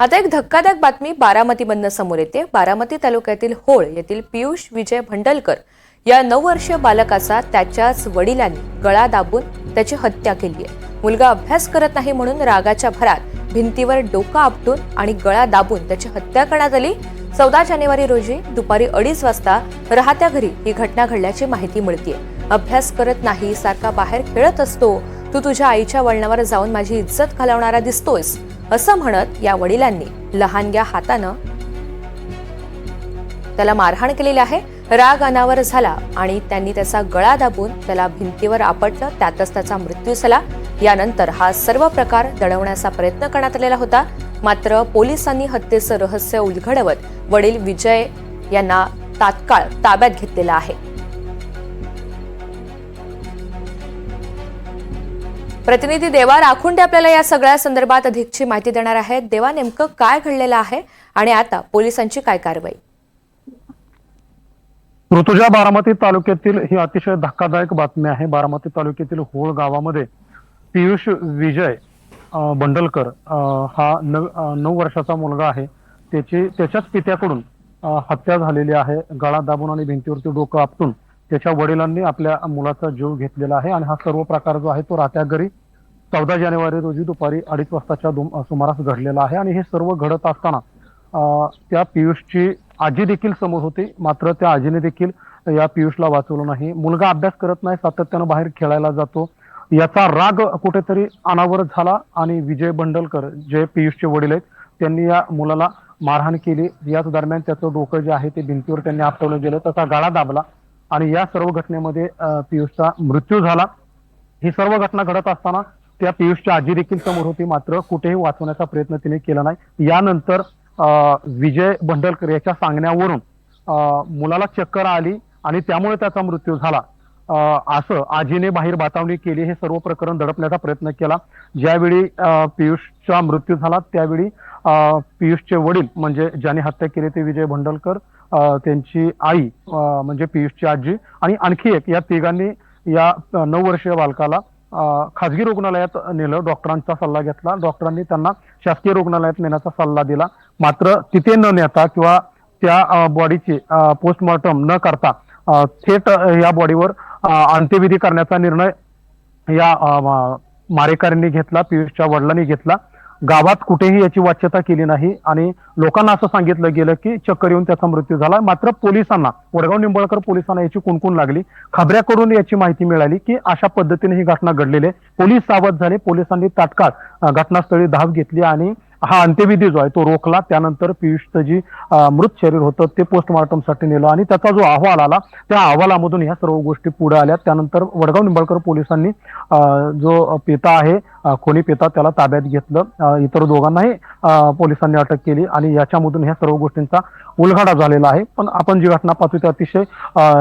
आता एक धक्कादायक बातमी बारामतीमधनं समोर येते। बारामती तालुक्यातील होळ येथील पियुष विजय भंडलकर या 9 वर्षीय बालकाचा त्याच्याच वडिलांनी गळा दाबून त्याची हत्या केली आहे। मुलगा अभ्यास करत नाही म्हणून रागाच्या भरात भिंतीवर डोकं आपटून आणि गळा दाबून त्याची हत्या करण्यात आली। 14 जानेवारी रोजी दुपारी 2:30 वाजता राहत्या घरी ही घटना घडल्याची माहिती मिळते। अभ्यास करत नाही, सारखा बाहेर खेळत असतो, तू तुझ्या आईच्या वळणावर जाऊन माझी इज्जत घालवणारा दिसतोयस असं म्हणत या वडिलांनी लहानग्या हातानं त्याला मारहाण केलेली आहे। राग अनावर झाला आणि त्यांनी त्याचा गळा दाबून त्याला भिंतीवर आपटलं, त्यातच त्याचा मृत्यू झाला। यानंतर हा सर्व प्रकार दडवण्याचा प्रयत्न करण्यात आलेला होता, मात्र पोलिसांनी हत्येचं रहस्य उलगडवत वडील विजय यांना तात्काळ ताब्यात घेतलेला आहे। प्रतिनिधी देवा राखुंडे आपल्याला या सगळ्या संदर्भात अधिकची माहिती देणार आहेत। देवा, नेमकं काय घडलेलं आहे आणि आता पोलिसांची काय कारवाई? ऋतुजा, बारामती तालुक्यातील ही अतिशय धक्कादायक बातमी आहे। बारामती तालुक्यातील होळ गावामध्ये पियुष विजय भंडलकर हा 9 वर्षाचा मुलगा आहे। त्याच्याच पित्याकडून हत्या झालेली आहे। गळा दाबून आणि भिंतीवरती डोकं आपटून त्याच्या वडिलांनी आपल्या मुलाचा जीव घेतलेला आहे आणि हा सर्व प्रकार जो आहे तो राहत्या घरी 14 जानेवारी रोजी दुपारी 2:30 वाजताच्या सुमारास घडलेला आहे। आणि हे सर्व घडत असताना त्या पियुषची आजी देखील समोर होती, मात्र त्या आजीने देखील या पियुषला वाचवलं नाही। मुलगा अभ्यास करत नाही, सातत्यानं बाहेर खेळायला जातो, याचा राग कुठेतरी अनावर झाला आणि विजय भंडलकर जे पियुषचे वडील आहेत त्यांनी या मुलाला मारहाण केली। याच दरम्यान त्याचं डोकं जे आहे ते भिंतीवर त्यांनी आपटवलं गेलं, त्याचा गळा दाबला आणि या सर्व घटनेमध्ये पियुषचा मृत्यू झाला। ही सर्व घटना घडत असताना त्या पियुषची आजी देखील समोर होती, मात्र कुठेही वाचवण्याचा प्रयत्न तिने केला नाही। यानंतर विजय भंडलकर याच्या सांगण्यावरून मुलाला चक्कर आली आणि त्यामुळे त्याचा मृत्यू झाला असं आजीने बाहेर बतावणी केली। हे सर्व प्रकरण दडपण्याचा प्रयत्न केला। ज्यावेळी पियुषचा मृत्यू झाला त्यावेळी पियुषचे वडील म्हणजे ज्याने हत्या केली ते विजय भंडलकर, त्यांची आई म्हणजे पियुषची आजी आणि आणखी एक, या तिघांनी या 9 वर्षीय बालकाला खाजगी रुग्णालयात नेलं। डॉक्टरांचा सल्ला घेतला, डॉक्टरांनी त्यांना शासकीय रुग्णालयात नेण्याचा सल्ला दिला, मात्र तिथे न नेता किंवा त्या बॉडीची पोस्टमॉर्टम न करता थेट या बॉडीवर अंत्यविधी करण्याचा निर्णय या मारेकऱ्यांनी घेतला, पियुषच्या वडिलांनी घेतला। गावात कुठेही याची वाच्यता केली नाही आणि लोकांना असं सांगितलं गेलं की चक्कर येऊन त्याचा मृत्यू झाला। मात्र पोलिसांना, वडगाव निंबाळकर पोलिसांना याची कुणकुण लागली। खबऱ्याकडून याची माहिती मिळाली की अशा पद्धतीने ही घटना घडलेली आहे। पोलीस सावध झाले, पोलिसांनी तात्काळ घटनास्थळी धाव घेतली आणि हा अंत्यविधी जो आहे तो रोखला। त्यानंतर पियुषचं जी मृत शरीर होतं ते पोस्टमॉर्टमसाठी नेलं आणि त्याचा जो अहवाल आला त्या अहवालामधून ह्या सर्व गोष्टी पुढे आल्या। त्यानंतर वडगाव निंबाळकर पोलिसांनी जो पिता आहे, खोनी पिता, त्याला ताब्यात घेतलं। इतर दोघांनाही पोलिसांनी अटक केली आणि याच्यामधून ह्या सर्व गोष्टींचा उलगडा झालेला आहे। पण आपण जी घटना पाहतो ती अतिशय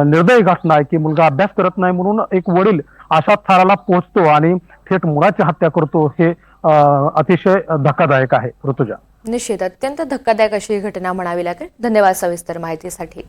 निर्दयी घटना आहे की मुलगा अभ्यास करत नाही म्हणून एक वडील अशा थराला पोहोचतो आणि थेट मुलाची हत्या करतो, हे अतिशय धक्कादायक आहे। ऋतुजा, निश्चित अत्यंत धक्कादायक अशी घटना म्हणावी लागेल। धन्यवाद सविस्तर माहितीसाठी।